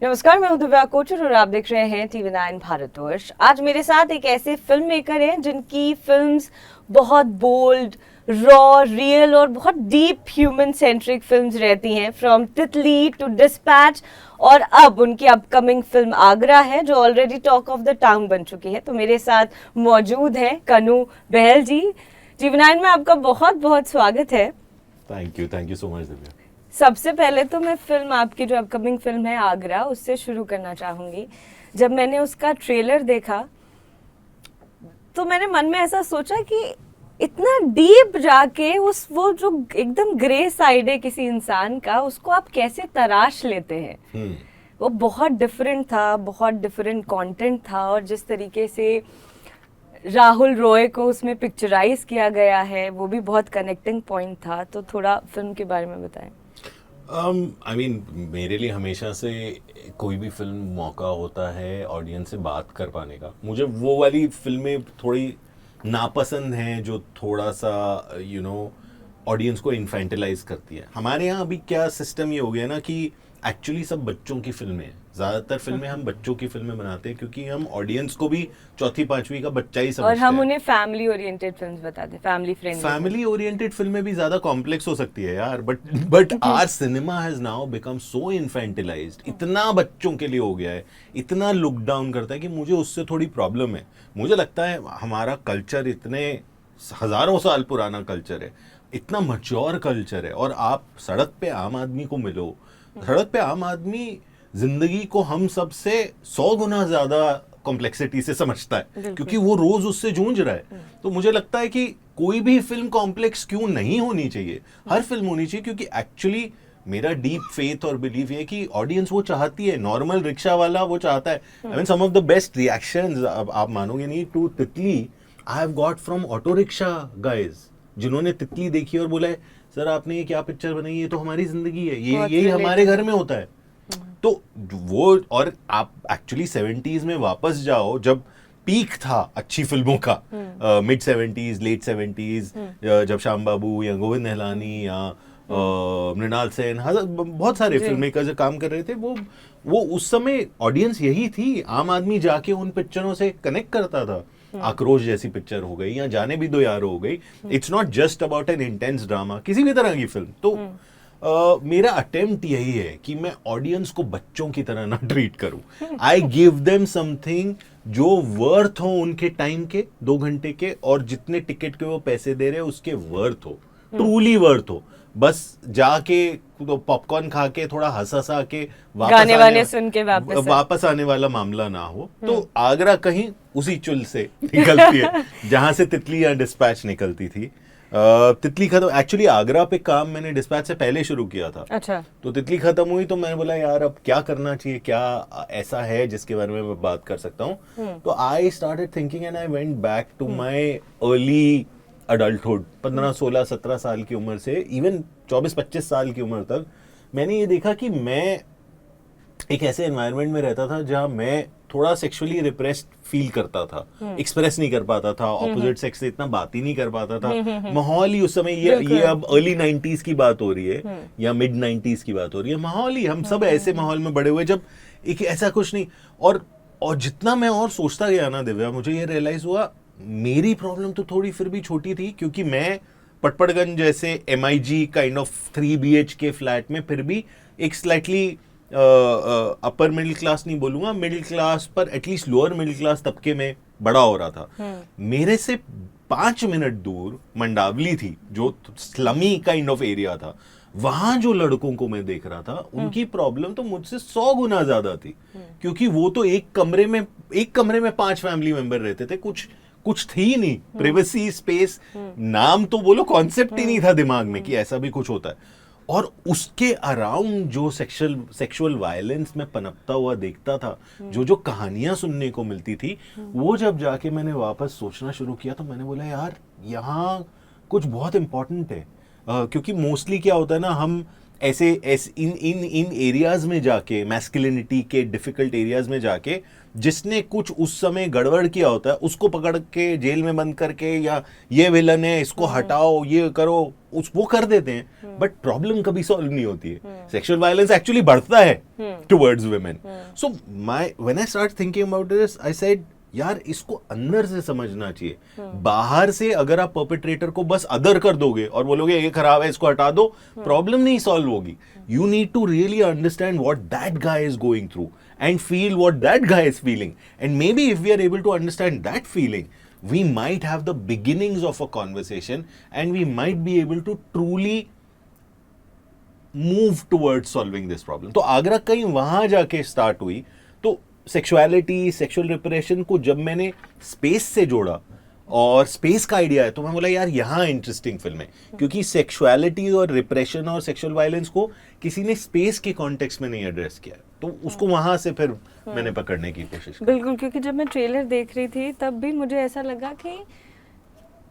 नमस्कार, मैं हूं दिव्या कोचर और आप देख रहे हैं TV9 भारतवर्ष। आज मेरे साथ एक ऐसे फिल्म मेकर हैं जिनकी फिल्म्स बहुत बोल्ड, रॉ, रियल और बहुत डीप ह्यूमन सेंट्रिक फिल्म्स रहती हैं, फ्रॉम तितली टू डिस्पैच। और अब उनकी अपकमिंग फिल्म आगरा है जो already talk of the town बन चुकी है। तो मेरे साथ मौजूद हैं कनु बहल जी। TV9 में आपका बहुत बहुत स्वागत है। Thank you so much Divya. सबसे पहले तो मैं फिल्म, आपकी जो अपकमिंग फिल्म है आगरा, उससे शुरू करना चाहूँगी। जब मैंने उसका ट्रेलर देखा तो मैंने मन में ऐसा सोचा कि इतना डीप जाके वो जो एकदम ग्रे साइड है किसी इंसान का, उसको आप कैसे तराश लेते हैं। वो बहुत डिफरेंट था, बहुत डिफरेंट कंटेंट था, और जिस तरीके से राहुल रॉय को उसमें पिक्चराइज किया गया है वो भी बहुत कनेक्टिंग पॉइंट था। तो थोड़ा फिल्म के बारे में बताएं। मेरे लिए हमेशा से कोई भी फिल्म मौका होता है ऑडियंस से बात कर पाने का। मुझे वो वाली फिल्में थोड़ी नापसंद हैं जो थोड़ा सा ऑडियंस को इन्फेंटलाइज करती है। हमारे यहाँ अभी क्या सिस्टम ये हो गया ना कि एक्चुअली सब बच्चों की फिल्में हैं। ज़्यादातर फिल्में हम बच्चों की फिल्में बनाते हैं क्योंकि हम ऑडियंस को भी चौथी पांचवी का बच्चा ही समझते हैं। और हम उन्हें फैमिली ओरिएंटेड फिल्म्स बताते हैं, फैमिली फ्रेंडली। फैमिली ओरिएंटेड फिल्में भी ज्यादा कॉम्प्लेक्स हो सकती है यार, but our cinema has now become so infantilized, इतना बच्चों के लिए हो गया है, इतना लुक डाउन करता है कि मुझे उससे थोड़ी प्रॉब्लम है। मुझे लगता है हमारा कल्चर इतने हजारों साल पुराना कल्चर है, इतना मैच्योर कल्चर है, और आप सड़क पे आम आदमी को मिलो, सड़क पे आम आदमी जिंदगी को हम सबसे 100 गुना ज्यादा कॉम्प्लेक्सिटी से समझता है क्योंकि वो रोज उससे जूझ रहा है। तो मुझे लगता है कि कोई भी फिल्म कॉम्प्लेक्स क्यों नहीं होनी चाहिए, हर फिल्म होनी चाहिए, क्योंकि एक्चुअली मेरा डीप फेथ और बिलीफ ये है कि ऑडियंस वो चाहती है। नॉर्मल रिक्शा वाला वो चाहता है। I mean some of the best reactions आप मानोगे नहीं to Titli I have got from auto rickshaw guys, जिन्होंने तितली देखी और बोला है सर आपने ये क्या पिक्चर बनाई, ये तो हमारी जिंदगी है, ये हमारे घर में होता है। तो वो, और आप एक्चुअली 70s में वापस जाओ जब पीक था अच्छी फिल्मों का, मिड 70s लेट 70s, जब श्याम बाबू या गोविंद निहलानी या मृणाल सेन, बहुत सारे फिल्म मेकर्स काम कर रहे थे। वो उस समय ऑडियंस यही थी। आम आदमी जाके उन पिक्चरों से कनेक्ट करता था। आक्रोश जैसी पिक्चर हो गई या जाने भी दो यार हो गई, it's not just about an intense drama, किसी भी तरह की फिल्म। तो मेरा अटेम्प्ट यही है कि मैं ऑडियंस को बच्चों की तरह ना ट्रीट करूं। आई गिव देम समथिंग जो वर्थ हो उनके टाइम के, 2 घंटे के, और जितने टिकट के वो पैसे दे रहे हैं उसके वर्थ हो, ट्रूली वर्थ हो। बस जाके तो पॉपकॉर्न खा के थोड़ा हंसा के गाने सुन के वापस आने वाला मामला ना हो। तो आगरा कहीं उसी चुल से निकलती है जहां से तितली या डिस्पैच निकलती थी। तितली खत्म, एक्चुअली आगरा पे काम मैंने डिस्पैच से पहले शुरू किया था। अच्छा। तो तितली खत्म हुई तो मैंने बोला यार अब क्या करना चाहिए, क्या ऐसा है जिसके बारे में मैं बात कर सकता हूँ। तो I started thinking and I went back to my early adulthood. 15, 16, 17 साल की उम्र से इवन 24, 25 साल की उम्र तक मैंने ये देखा कि मैं एक ऐसे एनवायरनमेंट में रहता था जहां मैं थोड़ा सेक्सुअली रिप्रेस्ड फील करता था, एक्सप्रेस नहीं कर पाता था, ऑपोजिट सेक्स से इतना बात ही नहीं कर पाता था। माहौल ही उस समय, ये अब अर्ली 90s की बात हो रही है या मिड 90s की बात हो रही है, माहौल ही, हम सब ऐसे माहौल में बड़े हुए जब एक ऐसा कुछ नहीं। और जितना मैं और सोचता गया ना दिव्या, मुझे ये रियलाइज हुआ मेरी प्रॉब्लम तो थोड़ी फिर भी छोटी थी, क्योंकि मैं पटपड़गंज जैसे MIG kind of 3 BHK flat में फिर भी एक स्लाइटली अपर मिडिल क्लास नहीं बोलूंगा, मिडिल क्लास पर एटलीस्ट लोअर मिडिल क्लास तबके में बड़ा हो रहा था। मेरे से 5 मिनट दूर मंडावली थी जो स्लमी काइंड ऑफ एरिया था। वहां जो लड़कों को मैं देख रहा था उनकी प्रॉब्लम तो मुझसे 100 गुना ज्यादा थी, क्योंकि वो तो एक कमरे में 5 फैमिली मेंबर रहते थे। कुछ थी ही नहीं, प्राइवेसी, स्पेस, नाम तो बोलो, कॉन्सेप्ट ही नहीं था दिमाग में कि ऐसा भी कुछ होता है। और उसके अराउंड जो सेक्सुअल वायलेंस में पनपता हुआ देखता था, जो कहानियां सुनने को मिलती थी, वो जब जाके मैंने वापस सोचना शुरू किया तो मैंने बोला यार यहाँ कुछ बहुत इंपॉर्टेंट है। क्योंकि मोस्टली क्या होता है ना, हम ऐसे इन एरियाज में जाके, मैस्कुलिनिटी के डिफिकल्ट एरियाज में जाके, जिसने कुछ उस समय गड़बड़ किया होता है उसको पकड़ के जेल में बंद करके, या ये विलन है इसको हटाओ, ये करो, वो कर देते हैं, बट प्रॉब्लम कभी सॉल्व नहीं होती है। सेक्सुअल वायलेंस एक्चुअली बढ़ता है towards women. So when I start thinking about this, I said यार इसको अंदर से समझना चाहिए। बाहर से अगर आप परपेट्रेटर को बस अदर कर दोगे और बोलोगे ये खराब है इसको हटा दो, प्रॉब्लम नहीं सॉल्व होगी। You need to really understand what that guy is going through and feel what that guy is feeling, and maybe if we are able to understand that feeling, we might have the beginnings of a conversation and we might be able to truly move towards solving this problem. तो आगरा कहीं वहां जाके start हुई। तो sexuality, sexual repression को जब मैंने space से जोड़ा और स्पेस का आइडिया है, तो मैं बोला यार यहाँ इंटरेस्टिंग फिल्म है, क्योंकि सेक्सुअलिटी और रिप्रेशन और सेक्सुअल वायलेंस को किसी ने स्पेस के कॉन्टेक्स्ट में नहीं एड्रेस किया, तो उसको वहां से फिर मैंने पकड़ने की कोशिश की। बिल्कुल, क्योंकि जब मैं ट्रेलर देख रही थी तब भी मुझे ऐसा लगा कि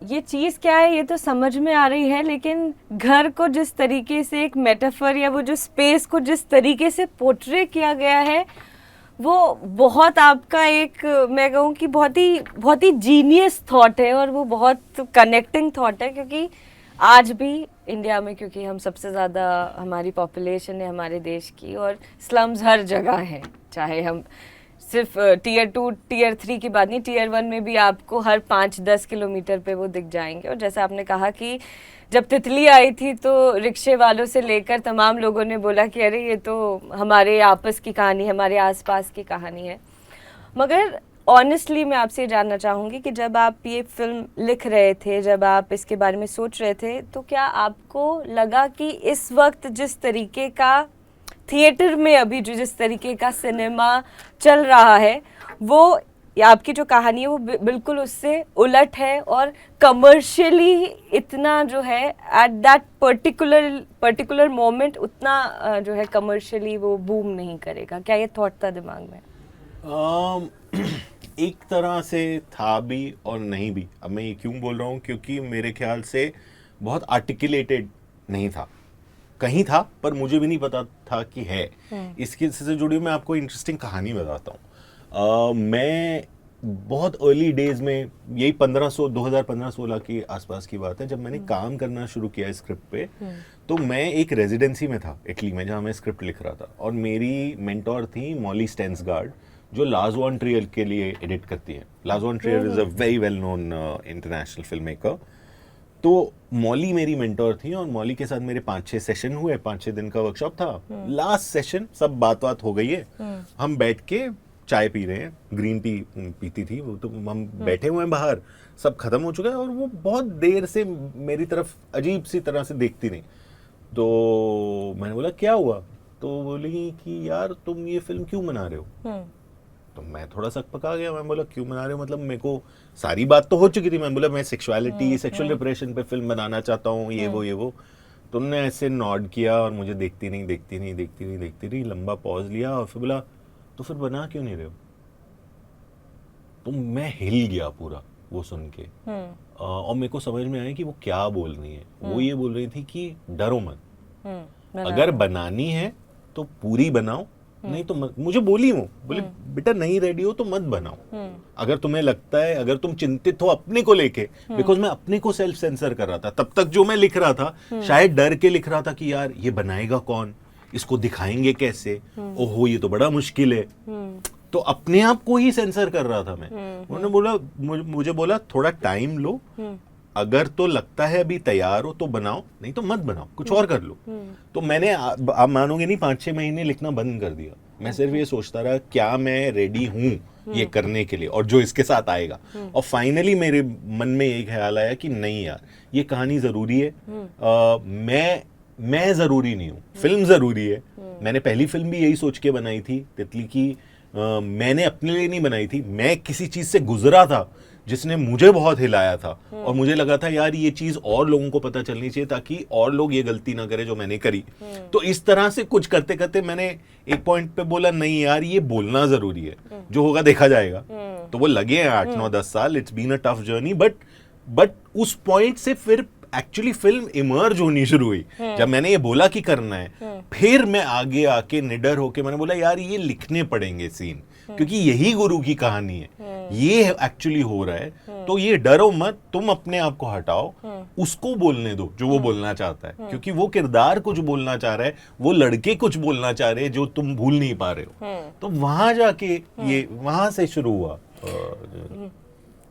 ये चीज़ क्या है, ये तो समझ में आ रही है, लेकिन घर को जिस तरीके से एक मेटाफर या वो जो स्पेस को जिस तरीके से पोर्ट्रे किया गया है, वो बहुत आपका एक, मैं कहूँ कि बहुत ही जीनियस थॉट है, और वो बहुत कनेक्टिंग थॉट है। क्योंकि आज भी इंडिया में, क्योंकि हम सबसे ज़्यादा, हमारी पॉपुलेशन है हमारे देश की, और स्लम्स हर जगह हैं, चाहे हम सिर्फ टीयर 2 टीयर 3 की बात नहीं, टीयर 1 में भी आपको हर 5-10 किलोमीटर पे वो दिख जाएंगे। और जैसा आपने कहा कि जब तितली आई थी तो रिक्शे वालों से लेकर तमाम लोगों ने बोला कि अरे ये तो हमारे आपस की कहानी, हमारे आसपास की कहानी है। मगर ऑनेस्टली मैं आपसे जानना चाहूँगी कि जब आप ये फिल्म लिख रहे थे, जब आप इसके बारे में सोच रहे थे, तो क्या आपको लगा कि इस वक्त जिस तरीके का थिएटर में अभी जिस तरीके का सिनेमा चल रहा है, वो या आपकी जो कहानी है वो बिल्कुल उससे उलट है, और कमर्शियली इतना जो है एट दैट पर्टिकुलर मोमेंट उतना जो है कमर्शियली वो बूम नहीं करेगा? क्या ये थॉट था दिमाग में? एक तरह से था भी और नहीं भी। अब मैं ये क्यों बोल रहा हूँ, क्योंकि मेरे ख्याल से बहुत आर्टिकुलेटेड नहीं था, कहीं था पर मुझे भी नहीं पता था कि है। इसके से जुड़ी मैं आपको इंटरेस्टिंग कहानी बताता हूँ। मैं बहुत अर्ली डेज में, यही 2015-16 के आसपास की बात है, जब मैंने काम करना शुरू किया स्क्रिप्ट पे, तो मैं एक रेजिडेंसी में था इटली में, जहाँ मैं स्क्रिप्ट लिख रहा था, और मेरी मेंटोर थी मॉली स्टेंसगार्ड, जो लार्स वॉन ट्रियर के लिए एडिट करती है। Lars Von Trier is a very well known international film maker. तो मॉली मेरी मेंटोर थी, और मॉली के साथ मेरे 5-6 सेशन हुए, 5-6 दिन का वर्कशॉप था। लास्ट सेशन सब बात हो गई है, हम बैठ के चाय पी रहे हैं, ग्रीन टी पीती थी वो, तो हम बैठे हुए हैं बाहर, सब खत्म हो चुका है, और वो बहुत देर से मेरी तरफ अजीब सी तरह से देखती नहीं। तो मैंने बोला क्या हुआ, तो बोली कि यार तुम ये फिल्म क्यों बना रहे हो? तो मैं थोड़ा सा पका गया, मैं बोला क्यों बना रहे हो, मतलब मेरे को सारी बात तो हो चुकी थी। मैं बोला मैं सेक्सुअलिटी, सेक्सुअल डिप्रेशन पे फिल्म बनाना चाहता हूँ, ये वो। तो उन्होंने ऐसे नॉड किया और मुझे देखती नहीं, लंबा पॉज लिया, और फिर बोला तो फिर बना क्यों नहीं रहे हो? तो मैं हिल गया पूरा वो सुन के, और मेरे को समझ में आया कि वो क्या बोल रही है। वो ये बोल रही थी कि डरो मत, अगर बनानी है तो पूरी बनाओ, नहीं तो मत। मुझे बोली वो, बोले बेटा नहीं रेडी हो तो मत बनाओ। अगर तुम्हें लगता है, अगर तुम चिंतित हो अपने को लेके, बिकॉज मैं अपने को सेल्फ सेंसर कर रहा था तब तक, जो मैं लिख रहा था शायद डर के लिख रहा था कि यार ये बनाएगा कौन, इसको दिखाएंगे कैसे, ओहो ये तो बड़ा मुश्किल है। तो अपने आप को ही सेंसर कर रहा था मैं। उन्होंने बोला, मुझे बोला थोड़ा टाइम लो, अगर तो लगता है अभी तैयार हो तो बनाओ, नहीं तो मत बनाओ, कुछ और कर लो। तो मैंने, आप मानोगे नहीं, 5-6 महीने लिखना बंद कर दिया। मैं सिर्फ ये सोचता रहा क्या मैं रेडी हूँ ये करने के लिए, और जो इसके साथ आएगा। और फाइनली मेरे मन में एक ख्याल आया कि नहीं यार, ये कहानी जरूरी है, मैं जरूरी नहीं हूँ, फिल्म जरूरी है। मैंने पहली फिल्म भी यही सोच के बनाई थी तितली की, मैंने अपने लिए नहीं बनाई थी, मैं किसी चीज से गुजरा था जिसने मुझे बहुत हिलाया था, और मुझे लगा था यार ये चीज और लोगों को पता चलनी चाहिए, ताकि और लोग ये गलती ना करें जो मैंने करी। तो इस तरह से कुछ करते करते मैंने एक पॉइंट पे बोला नहीं यार ये बोलना जरूरी है, जो होगा देखा जाएगा। तो वो लगे हैं 8-9-10 साल, it's been a tough journey, but उस पॉइंट से फिर एक्चुअली फिल्म इमर्ज होनी शुरू हुई जब मैंने ये बोला कि करना है, फिर मैं आगे आके निडर होके मैंने बोला यार ये लिखने पड़ेंगे सीन, क्योंकि यही गुरु की कहानी है, ये एक्चुअली हो रहा है, तो ये डरो मत, तुम अपने आप को हटाओ, उसको बोलने दो जो वो बोलना चाहता है, क्योंकि वो किरदार कुछ बोलना चाह रहा है, वो लड़के कुछ बोलना चाह रहे हैं जो तुम भूल नहीं पा रहे हो। तो वहां जाके ये वहां से शुरू हुआ।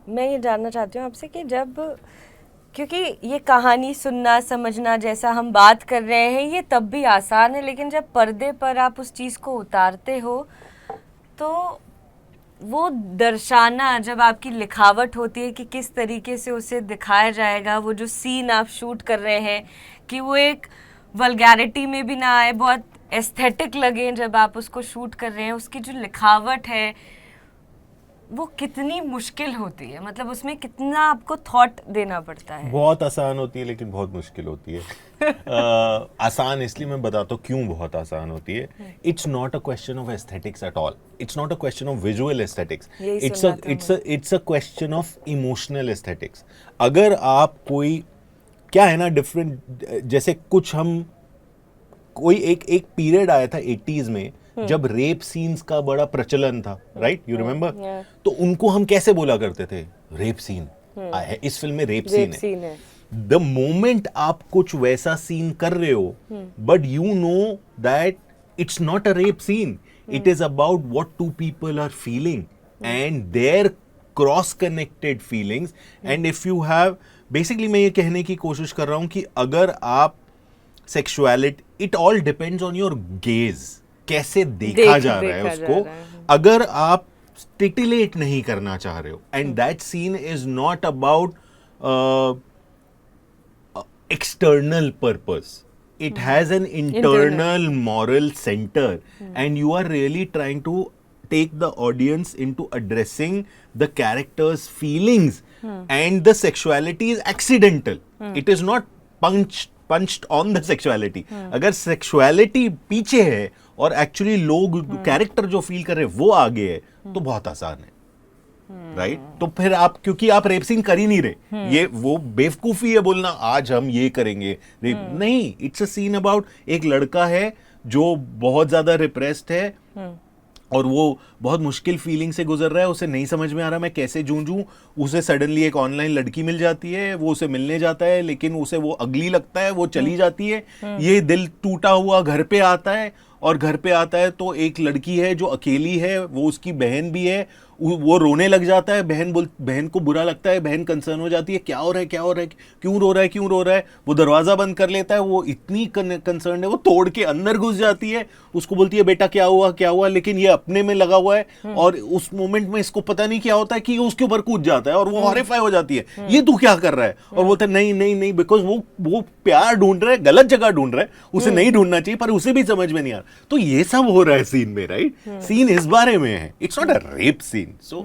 मैं ये जानना चाहती हूँ आपसे कि जब, क्योंकि ये कहानी सुनना समझना जैसा हम बात कर रहे हैं ये तब भी आसान है, लेकिन जब पर्दे पर आप उस चीज़ को उतारते हो तो वो दर्शाना, जब आपकी लिखावट होती है कि किस तरीके से उसे दिखाया जाएगा, वो जो सीन आप शूट कर रहे हैं कि वो एक वल्गैरिटी में भी ना आए, बहुत एस्थेटिक लगे जब आप उसको शूट कर रहे हैं, उसकी जो लिखावट है वो कितनी मुश्किल होती है, मतलब उसमें कितना आपको थॉट देना पड़ता है। बहुत आसान होती है लेकिन बहुत मुश्किल होती है। आसान इसलिए मैं बताता हूँ क्यों बहुत आसान होती है। It's not a question of aesthetics at all, it's not a question of visual aesthetics, it's a question of emotional aesthetics. अगर आप कोई, क्या है ना डिफरेंट, जैसे कुछ हम कोई एक पीरियड आया था 80s में जब रेप सीन्स का बड़ा प्रचलन था, राइट, यू रिमेम्बर? तो उनको हम कैसे बोला करते थे, रेप सीन है, इस फिल्म में रेप सीन है। द मोमेंट आप कुछ वैसा सीन कर रहे हो but you know that it's not a rape scene, it is about what two people are feeling and their cross connected feelings, and if you have, basically मैं ये कहने की कोशिश कर रहा हूं कि अगर आप sexuality, it all depends on your gauge, कैसे देखा जा रहा है उसको। अगर आप टिटिलेट नहीं करना चाह रहे हो, and that scene is not about external purpose, it has an internal moral center, and you are really trying to take the audience into addressing the character's feelings, and the sexuality is accidental, it is not punched on the sexuality. अगर sexuality पीछे है और actually लोग character जो feel कर रहे हैं वो आगे है, तो बहुत आसान है, राइट? तो फिर आप, क्योंकि आप रेप सीन कर ही नहीं रहे, ये वो बेवकूफी है बोलना आज हम ये करेंगे रेप, नहीं, इट्स अ सीन अबाउट एक लड़का है जो बहुत ज्यादा रिप्रेस्ड है और वो बहुत मुश्किल फीलिंग से गुजर रहा है, उसे नहीं समझ में आ रहा मैं कैसे जूझूं, उसे सडनली एक ऑनलाइन लड़की मिल जाती है, वो उसे मिलने जाता है लेकिन उसे वो अगली लगता है, वो चली जाती है, ये दिल टूटा हुआ घर पे आता है, और घर पे आता है तो एक लड़की है जो अकेली है, वो उसकी बहन भी है, वो रोने लग जाता है, बहन को बुरा लगता है, बहन कंसर्न हो जाती है, क्या हो रहा है, क्या हो रहा है, क्यों रो रहा है, वो दरवाजा बंद कर लेता है, वो इतनी कंसर्न है, वो तोड़ के अंदर घुस जाती है, उसको बोलती है बेटा क्या हुआ, लेकिन ये अपने में लगा हुआ है, और उस मोमेंट में इसको पता नहीं क्या होता है कि उसके ऊपर कूद जाता है और वो हॉरिफाई हो जाती है, ये तू क्या कर रहा है, और बोलता है नहीं, बिकॉज वो प्यार ढूंढ रहा है, गलत जगह ढूंढ रहा है, उसे नहीं ढूंढना चाहिए, पर उसे भी समझ में नहीं आ रहा। तो ये सब हो रहा है सीन में, राइट? सीन इस बारे में है, it's not a rape scene. So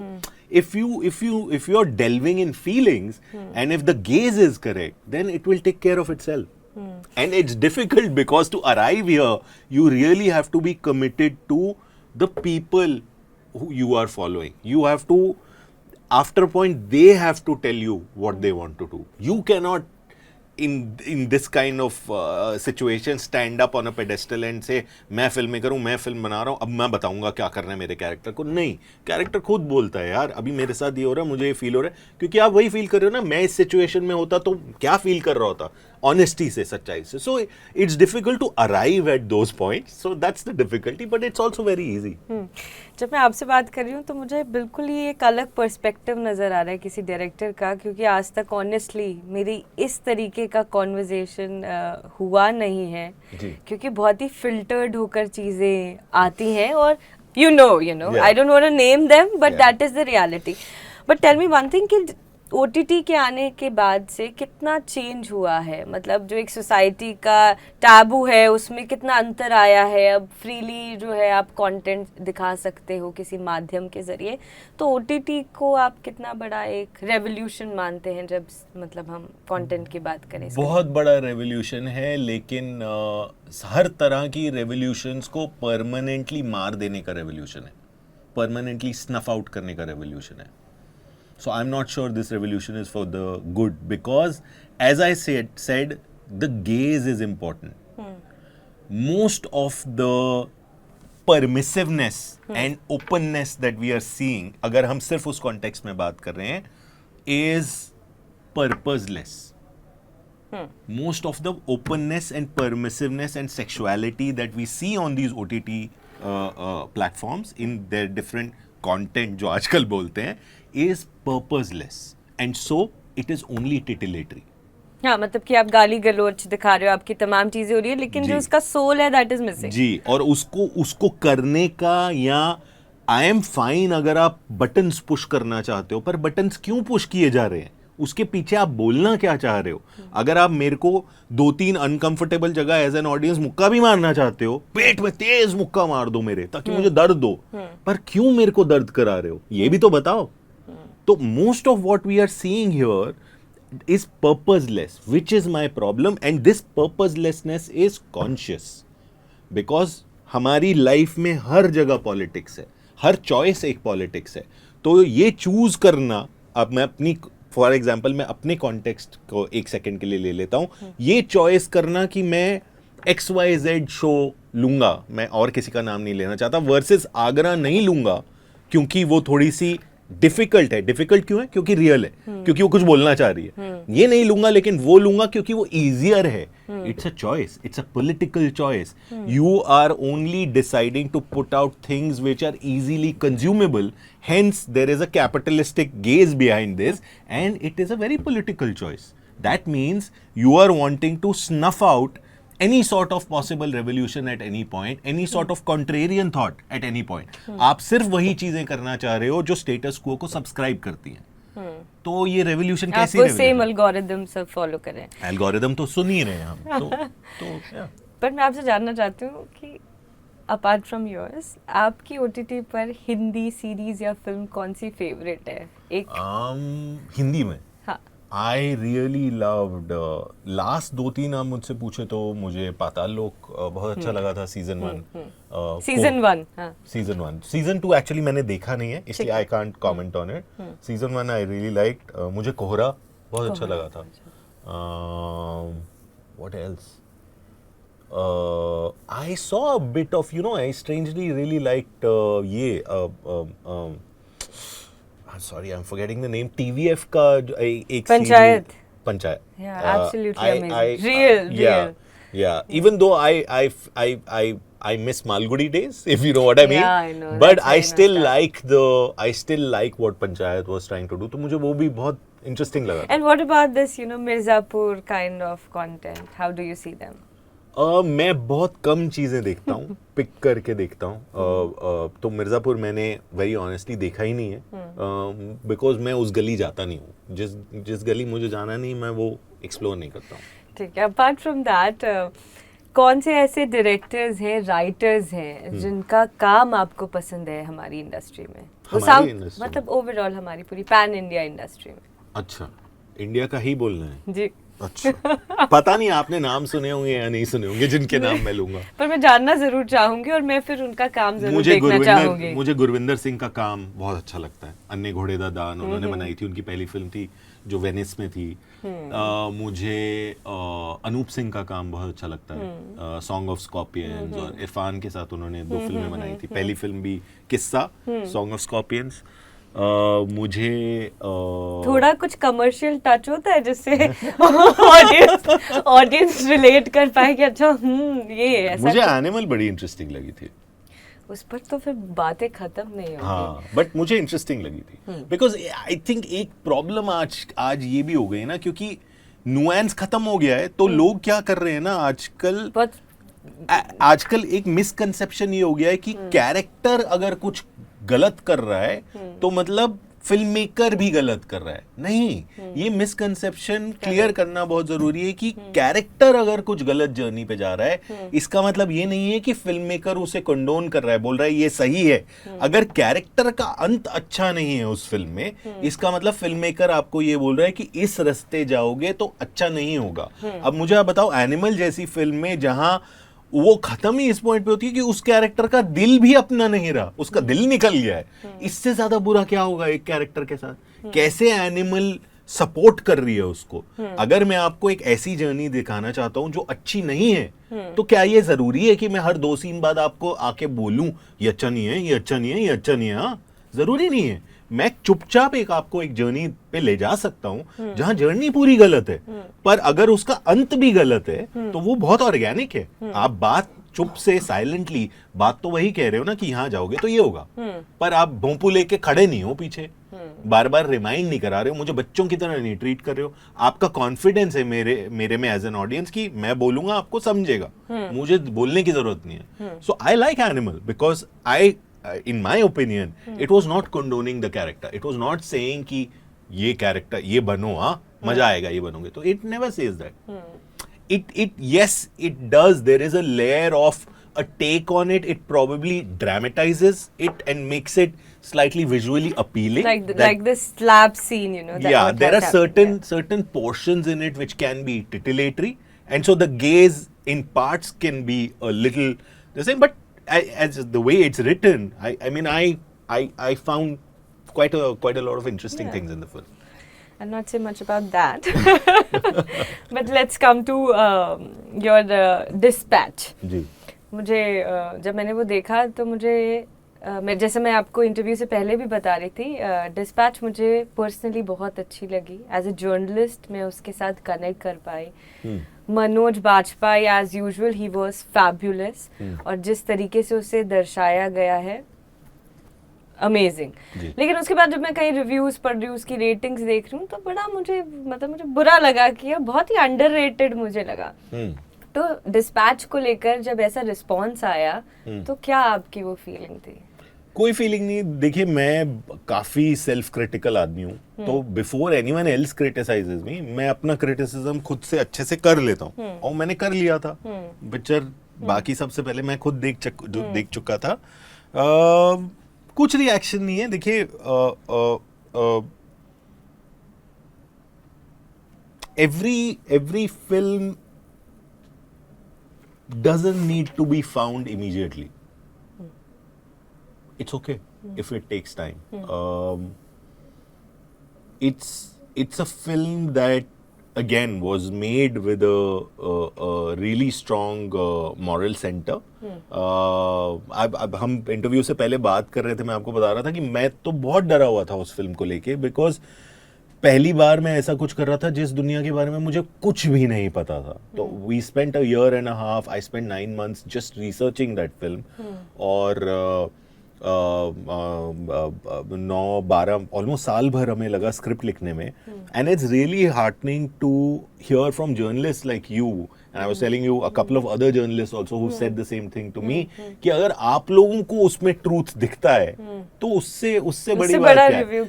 if you are delving in feelings, and if the gaze is correct, then it will take care of itself. And it's difficult because to arrive here you really have to be committed to the people who you are following. You have to, after a point they have to tell you what they want to do. You cannot in this kind of situation stand up on a pedestal and say मैं फिल्में करूं, मैं film बना रहा हूं, अब मैं बताऊंगा क्या करना है मेरे कैरेक्टर को। नहीं, कैरेक्टर खुद बोलता है यार अभी मेरे साथ ये हो रहा है, मुझे ये फील हो रहा है, क्योंकि आप वही फील कर रहे हो ना, मैं इस सिचुएशन में होता तो क्या फील कर रहा होता, ऑनेस्टी से, सच्चाई से। So it's difficult to arrive at those points, so that's the difficulty, but it's also very easy. जब मैं आपसे बात कर रही हूँ तो मुझे बिल्कुल ही एक अलग पर्सपेक्टिव नज़र आ रहा है किसी डायरेक्टर का, क्योंकि आज तक ऑनेस्टली मेरी इस तरीके का कॉन्वर्जेशन हुआ नहीं है, क्योंकि बहुत ही फिल्टर्ड होकर चीज़ें आती हैं, और you know I don't want to name them, but that is the reality. But tell me one thing कि OTT के आने के बाद से कितना चेंज हुआ है, मतलब जो एक सोसाइटी का टैबू है उसमें कितना अंतर आया है, अब फ्रीली जो है आप कंटेंट दिखा सकते हो किसी माध्यम के ज़रिए, तो OTT को आप कितना बड़ा एक रेवोल्यूशन मानते हैं जब मतलब हम कंटेंट की बात करें? बहुत बड़ा रेवोल्यूशन है, लेकिन हर तरह की रेवोल्यूशंस को परमानेंटली मार देने का रेवोल्यूशन है, परमानेंटली स्नफ आउट करने का रेवोल्यूशन है। So I'm not sure this revolution is for the good, because as I said, the gaze is important. Most of the permissiveness and openness that we are seeing, अगर हम सिर्फ उस context में बात कर रहे हैं, is purposeless. Most of the openness and permissiveness and sexuality that we see on these OTT platforms in their different content जो आजकल बोलते हैं is purposeless and so it is only titillatory. हाँ, मतलब कि आप गाली गलौच दिखा रहे हो, आपकी तमाम चीजें हो रही है, लेकिन जो उसका सोल है दैट इज मिसिंग. जी, और उसको करने का, या आई एम फाइन अगर आप बटन्स पुश करना चाहते हो, पर बटन्स क्यों पुश किए जा रहे हैं, उसके पीछे आप बोलना क्या चाह रहे हो. अगर आप मेरे को 2-3 अनकंफर्टेबल जगह एज एन ऑडियंस मुक्का भी मारना चाहते हो, पेट में तेज मुक्का मार दो मेरे, ताकि मुझे दर्द दो, पर क्यों मेरे को दर्द करा रहे हो, ये भी तो बताओ. तो most of what we are seeing here is purposeless, which is my problem, and this purposelessness is conscious because हमारी लाइफ में हर जगह पॉलिटिक्स है, हर चॉइस एक पॉलिटिक्स है. तो ये चूज करना, अब मैं अपनी फॉर एग्जांपल मैं अपने कॉन्टेक्स्ट को एक सेकंड के लिए ले लेता हूँ, ये चॉइस करना कि मैं XYZ शो लूंगा, मैं और किसी का नाम नहीं लेना चाहता, वर्सेस आगरा नहीं लूंगा क्योंकि वो थोड़ी सी डिफिकल्ट है. डिफिकल्ट क्यों है? क्योंकि रियल है, क्योंकि वो कुछ बोलना चाह रही है. ये नहीं लूंगा, लेकिन वो लूंगा क्योंकि वो इजियर है. It's a choice, it's a political choice. You are only deciding to put out things which are easily consumable, hence there is a capitalistic gaze behind this, and it is a very political choice. That means you are wanting to snuff out any sort of possible revolution at any point, any sort of contrarian thought at any point. आप सिर्फ वही चीजें करना चाह रहे हो जो status क्वो को सब्सक्राइब करती हैं. तो ये रेवोल्यूशन कैसी आपको सेम एल्गोरिदम सब फॉलो करें. एल्गोरिदम तो सुन ही रहे हैं हम. तो पर मैं आपसे जानना चाहती हूँ कि अपार्ट फ्रॉम योर्स, आपकी OTT पर हिंदी सीरीज या फिल्म कौन सी फेवरेट है? एक हिंदी में हाँ. I really loved लास्ट 2-3 आप मुझसे पूछे तो मुझे पाताल लोक बहुत अच्छा लगा था, सीजन 1. सीजन 1 हाँ. सीजन 1. सीजन 2 एक्चुअली मैंने देखा नहीं है, इसलिए I can't comment on it. Season 1 I really liked. मुझे कोहरा बहुत अच्छा लगा था. What else? I saw a bit of, I strangely really liked I'm sorry, I'm forgetting the name. TVF का एक panchayat. Panchayat. Yeah, absolutely amazing. Real. Yeah. Even though I miss Malgudi days, if you know what I mean. Yeah, I know. But I still like what Panchayat was trying to do. तो मुझे वो भी बहुत interesting लगा. And what about this, Mirzapur kind of content? How do you see them? मैं बहुत कम चीज़ें देखता हूँ, पिक करके देखता हूँ. तो मिर्ज़ापुर मैंने वेरी ऑनेस्टली देखा ही नहीं है, बिकॉज मैं उस गली जाता नहीं हूँ. जिस गली मुझे जाना नहीं, मैं वो एक्सप्लोर नहीं करता हूँ. ठीक है. अपार्ट फ्रॉम दैट, कौन से ऐसे डायरेक्टर्स हैं, राइटर्स हैं जिनका काम आपको पसंद है हमारी इंडस्ट्री में? मतलब ओवरऑल हमारी पूरी पैन इंडिया इंडस्ट्री में. अच्छा, इंडिया का ही बोलना है जी. अच्छा. पता नहीं आपने नाम सुने होंगे या नहीं सुने होंगे जिनके नाम मैं लूंगा, पर मैं जानना जरूर चाहूंगी और मैं फिर उनका काम जरूर देखना चाहूंगी. मुझे गुरविंदर सिंह का काम बहुत अच्छा लगता है. अन्य घोड़े दा दान उन्होंने बनाई थी, उनकी पहली फिल्म थी जो वेनिस में थी. मुझे अनूप सिंह का काम बहुत अच्छा लगता है, सॉन्ग ऑफ स्कॉर्पियंस, और इरफान के साथ उन्होंने 2 फिल्में बनाई थी. पहली फिल्म भी किस्सा, सॉन्ग ऑफ स्कॉर्पियंस. मुझे थोड़ा कुछ कमर्शियल टच होता है जिससे ऑडियंस रिलेट कर पाए कि अच्छा ये ऐसा. मुझे एनिमल बड़ी इंटरेस्टिंग लगी थी. उस पर तो फिर बातें खत्म नहीं होगी. हाँ, बट मुझे इंटरेस्टिंग लगी थी बिकॉज आई थिंक एक प्रॉब्लम आज ये भी हो गई ना, क्योंकि नुएंस खत्म हो गया है. तो लोग क्या कर रहे हैं ना आजकल एक मिसकंसेप्शन ये हो गया है कि कैरेक्टर अगर कुछ गलत कर रहा है तो मतलब फिल्म मेकर भी गलत कर रहा है. नहीं, ये मिसकंसेप्शन क्लियर करना बहुत जरूरी है कि कैरेक्टर अगर कुछ गलत जर्नी पे जा रहा है, इसका मतलब ये नहीं है कि फिल्म मेकर उसे कंडोन कर रहा है, बोल रहा है ये सही है. अगर कैरेक्टर का अंत अच्छा नहीं है उस फिल्म में, इसका मतलब फिल्म मेकर आपको ये बोल रहा है कि इस रास्ते जाओगे तो अच्छा नहीं होगा. अब मुझे आप बताओ, एनिमल जैसी फिल्म में जहां वो खत्म ही इस पॉइंट पे होती है कि उस कैरेक्टर का दिल भी अपना नहीं रहा, उसका दिल निकल गया है, इससे ज्यादा बुरा क्या होगा एक कैरेक्टर के साथ? कैसे एनिमल सपोर्ट कर रही है उसको। अगर मैं आपको एक ऐसी जर्नी दिखाना चाहता हूं जो अच्छी नहीं है, तो क्या ये जरूरी है कि मैं हर 2 सीन बाद आपको आके बोलूं ये अच्छा नहीं है, ये अच्छा नहीं है, ये अच्छा नहीं है? हाँ, जरूरी नहीं है। मैं चुपचाप आपको एक जर्नी पे ले जा सकता हूं जहां जर्नी पूरी गलत है, पर अगर उसका अंत भी गलत है तो वो बहुत ऑर्गेनिक है। आप बात चुप से साइलेंटली बात तो वही कह रहे हो ना कि यहाँ जाओगे तो ये होगा, पर आप भोंपू लेके खड़े नहीं हो पीछे, बार बार रिमाइंड नहीं करा रहे हो, मुझे बच्चों की तरह नहीं ट्रीट कर रहे हो। आपका कॉन्फिडेंस है मेरे में एज एन ऑडियंस की मैं बोलूंगा आपको समझेगा, मुझे बोलने की जरूरत नहीं है। So I like Animal because I in my opinion, it was not condoning the character. It was not saying कि ये character ये बनो, हाँ मजा आएगा ये बनोगे, तो it never says that. Yes, it does. There is a layer of a take on it. It probably dramatizes it and makes it slightly visually appealing. Like this slap scene, you know. Yeah, there are certain portions in it which can be titillatory, and so the gaze in parts can be a little the same, but as the way it's written, I mean, I found quite a lot of interesting things in the film. I'll not say much about that. But let's come to your Dispatch. जी. मुझे जब मैंने वो देखा तो मुझे जैसे मैं आपको इंटरव्यू से पहले भी बता रही थी, डिस्पैच मुझे पर्सनली बहुत अच्छी लगी। एज ए जर्नलिस्ट मैं उसके साथ कनेक्ट कर पाई। मनोज बाजपेयी एज यूजुअल ही वाज फैबुलस, और जिस तरीके से उसे दर्शाया गया है अमेजिंग। लेकिन उसके बाद जब मैं कहीं रिव्यूज पढ़ रही हूँ, उसकी रेटिंग्स देख रही हूँ, तो बड़ा मुझे बुरा लगा कि यह बहुत ही अंडररेटेड मुझे लगा। तो डिस्पैच को लेकर जब ऐसा रिस्पॉन्स आया तो क्या आपकी वो फीलिंग थी? कोई फीलिंग नहीं। देखिए, मैं काफी सेल्फ क्रिटिकल आदमी हूँ, तो बिफोर एनीवन एल्स क्रिटिसाइजेस मी, मैं अपना क्रिटिसिज्म खुद से अच्छे से कर लेता हूँ, और मैंने कर लिया था। पिक्चर बाकी सबसे पहले मैं खुद देख चुका था। कुछ रिएक्शन नहीं है। देखिए, every film doesn't need to be found immediately. It's okay if it takes time. It's a film that again was made with a really strong moral center. अब हम इंटरव्यू से पहले बात कर रहे थे, मैं आपको बता रहा था कि मैं तो बहुत डरा हुआ था उस फिल्म को लेके, बिकॉज पहली बार मैं ऐसा कुछ कर रहा था जिस दुनिया के बारे में मुझे कुछ भी नहीं पता था। तो we spent a year and a half, I spent 9 months just researching that film, और 9-12 ऑलमोस्ट साल भर हमें लगा स्क्रिप्ट लिखने में। And it's really heartening to hear from journalist like you, and I was telling you a couple of other journalist also who said the same thing to me, कि अगर आप लोगों को उसमें ट्रूथ दिखता है तो उससे बड़ी बात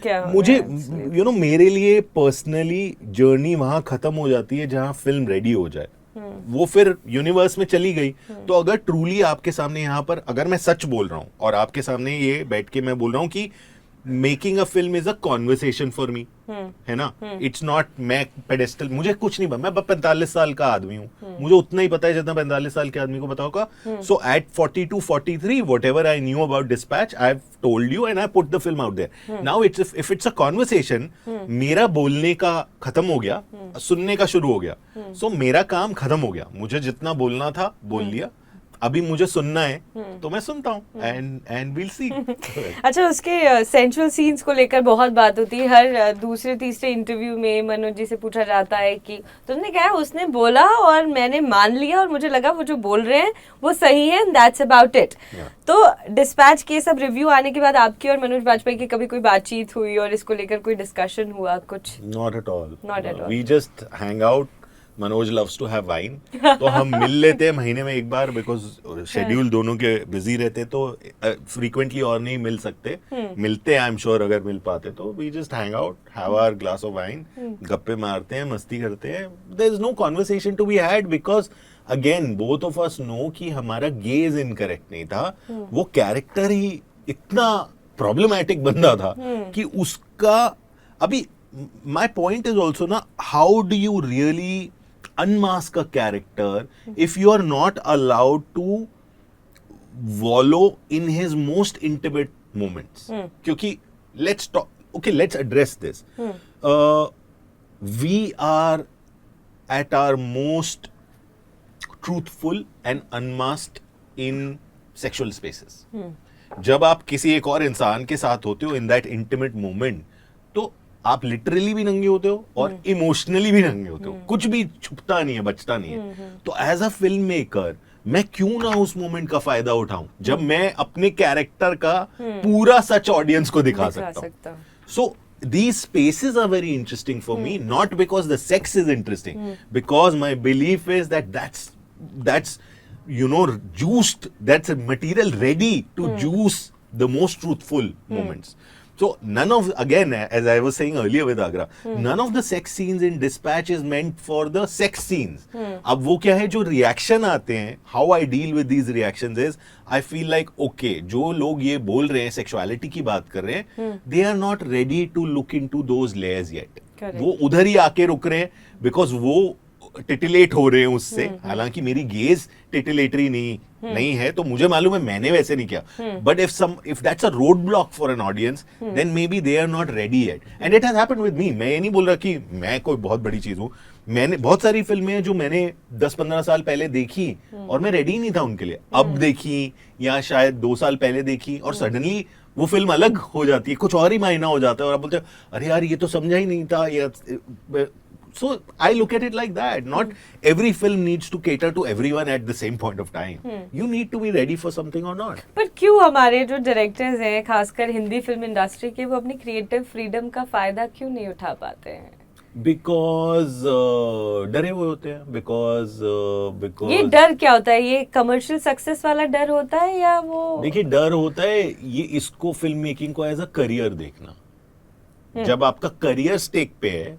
क्या है? मुझे मेरे लिए पर्सनली जर्नी वहां खत्म हो जाती है जहां फिल्म रेडी हो जाए, वो फिर यूनिवर्स में चली गई। तो अगर ट्रूली आपके सामने यहाँ पर अगर मैं सच बोल रहा हूँ और आपके सामने ये बैठ के मैं बोल रहा हूँ कि making a film is a conversation for me, है ना, इट्स नॉट मैं पेडेस्टल, मुझे कुछ नहीं पता, मैं 45 साल का आदमी हूँ, मुझे उतना ही पता है जितना 45 साल के आदमी को पता होगा। सो eight 42-43 whatever I knew about Dispatch, I've told you and I put the film out there. Now if it's a conversation, मेरा बोलने का खत्म हो गया, सुनने का शुरू हो गया, सो मेरा काम खत्म हो गया, मुझे जितना बोलना था बोल लिया, अभी मुझे सुनना है तो मैं सुनता हूँ, एंड विल सी। अच्छा, उसके सेंसुअल सीन्स को लेकर बहुत बात होती है, हर दूसरे तीसरे इंटरव्यू में मनोज जी से पूछा जाता है कि तुमने क्या है, उसने बोला और मैंने मान लिया और मुझे लगा वो जो बोल रहे हैं वो सही है, दैट्स अबाउट इट। तो डिस्पैच के सब रिव्यू आने के बाद आपकी और मनोज बाजपेयी की कभी कोई बातचीत हुई और इसको लेकर कोई डिस्कशन हुआ कुछ? Not at all, not at all, we just hang out. Manoj loves to have wine, तो हम मिल लेते हैं महीने में एक बार, बिकॉज शेड्यूल दोनों के बिजी रहते, तो फ्रीक्वेंटली और नहीं मिल सकते, मिलते हैं आई एम श्योर, अगर मिल पाते तो we just hang out, have our glass of wine, गप्पे मारते हैं, मस्ती करते हैं, there is no conversation to be had, because again both of us know कि हमारा गेज इनकरेक्ट नहीं था, वो कैरेक्टर ही इतना प्रॉब्लमैटिक बंदा था कि उसका अभी my point is also na, how do you really unmask a character if you are not allowed to wallow in his most intimate moments? क्योंकि let's address this. we are at our most truthful and unmasked in sexual spaces. जब आप किसी एक और इंसान के साथ होते हो इन दैट इंटीमेट मोमेंट, तो आप लिटरली भी नंगे होते हो और इमोशनली भी नंगे होते हो, कुछ भी छुपता नहीं है, बचता नहीं है। तो एज अ फिल्म मेकर मैं क्यों ना उस मोमेंट का फायदा उठाऊं जब मैं अपने कैरेक्टर का पूरा सच ऑडियंस को दिखा सकता हूं। सो these spaces are very interesting for me, not because the sex is interesting, because my belief is that that's you know juiced, that's a material ready to juice the most truthful moments. So none of, again as I was saying earlier with Agra, none of the sex scenes in Dispatch is meant for the sex scenes. अब वो क्या है जो reaction आते हैं, how I deal with these reactions is I feel like okay, जो लोग ये बोल रहे हैं सेक्सुअलिटी की बात कर रहे हैं, they are not ready to look into those layers yet. वो उधर ही आके रुक रहे हैं बिकॉज वो टिटिलेट हो रहे हैं उससे। हालांकि मेरी गेज टिटिलेटरी नहीं है, तो मुझे मालूम है मैंने वैसे नहीं किया, but if that's a road block for an audience then maybe they are not ready yet, and it has happened with me. मैं ये नहीं बोल रहा कि मैं कोई बहुत बड़ी चीज हूँ, मैंने बहुत सारी फिल्में हैं जो मैंने 10-15 साल पहले देखी और मैं रेडी नहीं था उनके लिए, अब देखी या शायद 2 साल पहले देखी और सडनली वो फिल्म अलग हो जाती है, कुछ और ही मायना हो जाता है और आप बोलते हो अरे यार ये तो समझा ही नहीं था। So I look at it like that. Not every film needs to cater to everyone at the same point of time. You need to be ready for something or not. पर क्यों हमारे जो डायरेक्टर्स हैं, खासकर Hindi film industry के, वो अपनी creative freedom का फायदा क्यों नहीं उठा पाते हैं? Because डरे हुए होते हैं. Because ये डर क्या होता है? ये कमर्शियल सक्सेस वाला डर होता है या वो? देखिए डर होता है ये, इसको फिल्म मेकिंग को एज अ करियर देखना। जब आपका करियर स्टेक पे है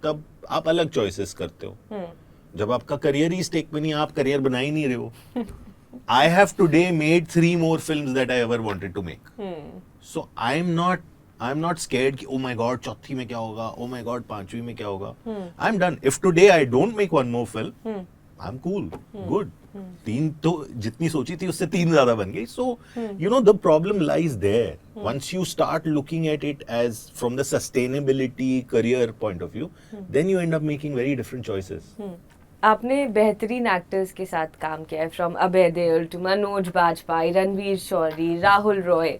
तब आप अलग चॉइसेस करते हो। जब आपका करियर ही स्टेक पे नहीं, आप करियर बना ही नहीं रहे हो। I have today made 3 more films that I ever wanted to make. So I'm not scared कि oh my god चौथी में क्या होगा, oh my god पांचवी में क्या होगा। I'm done. If today I don't make one more film, I'm cool, good. 3 तो जितनी सोची थी उससे 3 ज्यादा बन गई। So you know the problem lies there. Once you start looking at it as from the sustainability career point of view, then you end up making very different choices. आपने बेहतरीन actors के साथ काम किया है, फ्रॉम अभय देओल टू मनोज बाजपेयी, रणवीर शौरी, राहुल रॉय।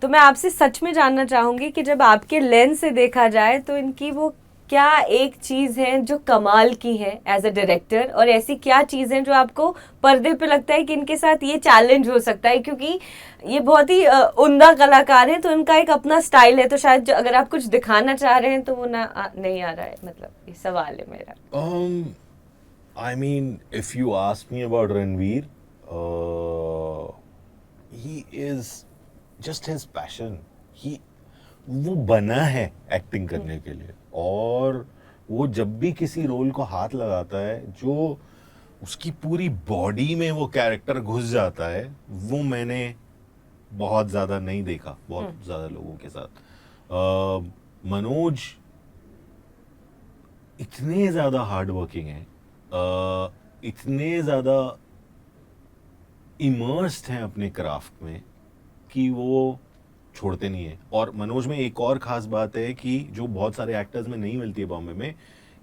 तो मैं आपसे सच में जानना चाहूंगी कि जब आपके लेंस से देखा जाए तो इनकी वो क्या एक चीज है जो कमाल की है एज अ डायरेक्टर, और ऐसी क्या चीज है जो आपको पर्दे पे लगता है कि इनके साथ ये चैलेंज हो सकता है, क्योंकि ये बहुत ही उम्दा कलाकार हैं, तो इनका एक अपना स्टाइल है, तो शायद अगर आप कुछ दिखाना चाह रहे हैं तो वो नहीं आ रहा है, मतलब ये सवाल है मेरा। I mean, if you ask me about Ranveer, he is just his passion. वो बना है एक्टिंग करने के लिए, और वो जब भी किसी रोल को हाथ लगाता है जो उसकी पूरी बॉडी में वो कैरेक्टर घुस जाता है, वो मैंने बहुत ज़्यादा नहीं देखा बहुत ज़्यादा लोगों के साथ। मनोज इतने ज़्यादा हार्ड वर्किंग है, इतने ज़्यादा इमर्स्ड हैं अपने क्राफ्ट में कि वो छोड़ते नहीं है। और मनोज में एक और ख़ास बात है कि जो बहुत सारे एक्टर्स में नहीं मिलती है बॉम्बे में,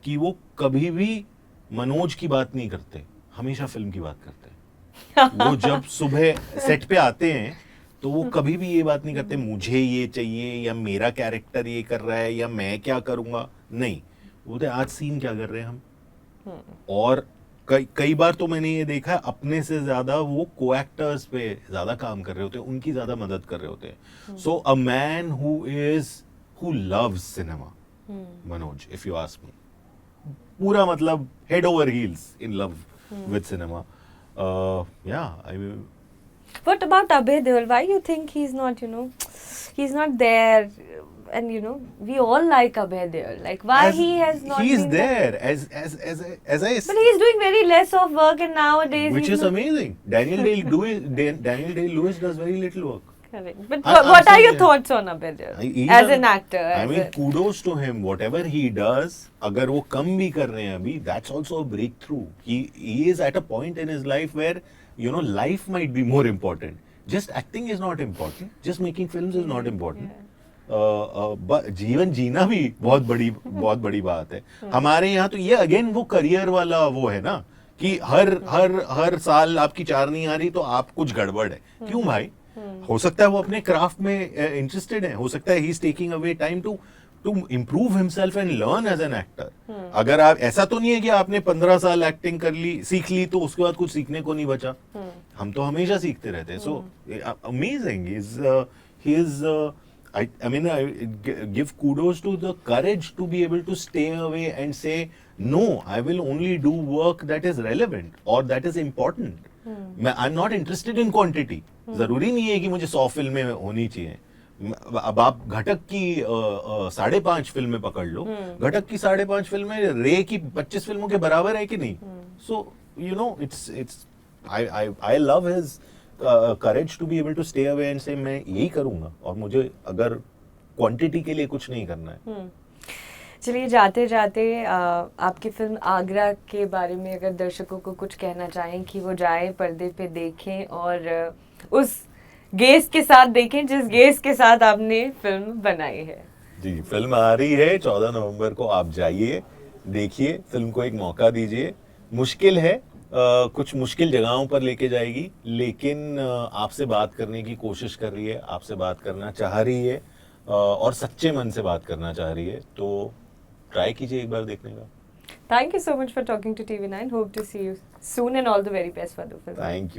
कि वो कभी भी मनोज की बात नहीं करते, हमेशा फिल्म की बात करते हैं। वो जब सुबह सेट पे आते हैं तो वो कभी भी ये बात नहीं करते मुझे ये चाहिए या मेरा कैरेक्टर ये कर रहा है या मैं क्या करूँगा, नहीं, वो तो आज सीन क्या कर रहे हैं हम। और कई बार तो मैंने ये देखा है अपने से ज्यादा वो को एक्टर्स पे ज्यादा काम कर रहे होते हैं, उनकी ज्यादा मदद कर रहे होते हैं। So a man who loves cinema, Manoj, if you ask me, पूरा मतलब head over heels in love with cinema. What about Abhay Deol? Why you think he's not, he's not there? And we all like Abhay Deol. Like, why he has not? He's been there as I. But he's doing very less of work, and nowadays, which is amazing. Daniel Day-Lewis does very little work. Correct. But what are your thoughts on Abhay Deol as an actor? I mean, kudos to him. Whatever he does, अगर वो कम भी कर रहे हैं अभी, that's also a breakthrough. He is at a point in his life where life might be more important. Just acting is not important. Just making films is not important. जीवन जीना भी बहुत बड़ी बात है। हमारे यहाँ तो ये अगेन वो करियर वाला वो है ना कि हर साल आपकी 4 नहीं आ रही तो आप कुछ गड़बड़ है। क्यों भाई? हो सकता है वो अपने क्राफ्ट में इंटरेस्टेड है, हो सकता है he is taking away time to improve himself and learn as an actor. अगर आप, ऐसा तो नहीं है कि आपने 15 साल एक्टिंग कर ली, सीख ली, तो उसके बाद कुछ सीखने को नहीं बचा। हम तो हमेशा सीखते रहते हैं। So amazing he is I mean, I give kudos to the courage to be able to stay away and say, no, I will only do work that is relevant or that is important. I'm not interested in quantity. जरूरी नहीं है कि मुझे 100 फिल्में होनी चाहिए। अब आप घटक की 5.5 फिल्में पकड़ लो, घटक की 5.5 फिल्में रे की 25 फिल्मों के बराबर है कि नहीं? So you know, it's I love his courage to be able to stay away and say मैं यही करूंगा और मुझे अगर क्वांटिटी के लिए कुछ नहीं करना है। चलिए, जाते जाते आपकी फिल्म आगरा के बारे में अगर दर्शकों को कुछ कहना चाहें कि वो जाए, पर्दे पे देखें और उस गेस के साथ देखें जिस गेस के साथ आपने फिल्म बनाई है। जी, फिल्म आ रही है 14 नवंबर को, आप जाइए, देखिए, फिल्म को एक मौका दीजिए। मुश्किल है, कुछ मुश्किल जगहों पर लेके जाएगी, लेकिन आपसे बात करने की कोशिश कर रही है, आपसे बात करना चाह रही है और सच्चे मन से बात करना चाह रही है। तो ट्राई कीजिए एक बार देखने का। Thank you so much for talking to TV9. Hope to see you soon and all the very best for the film. Thank you.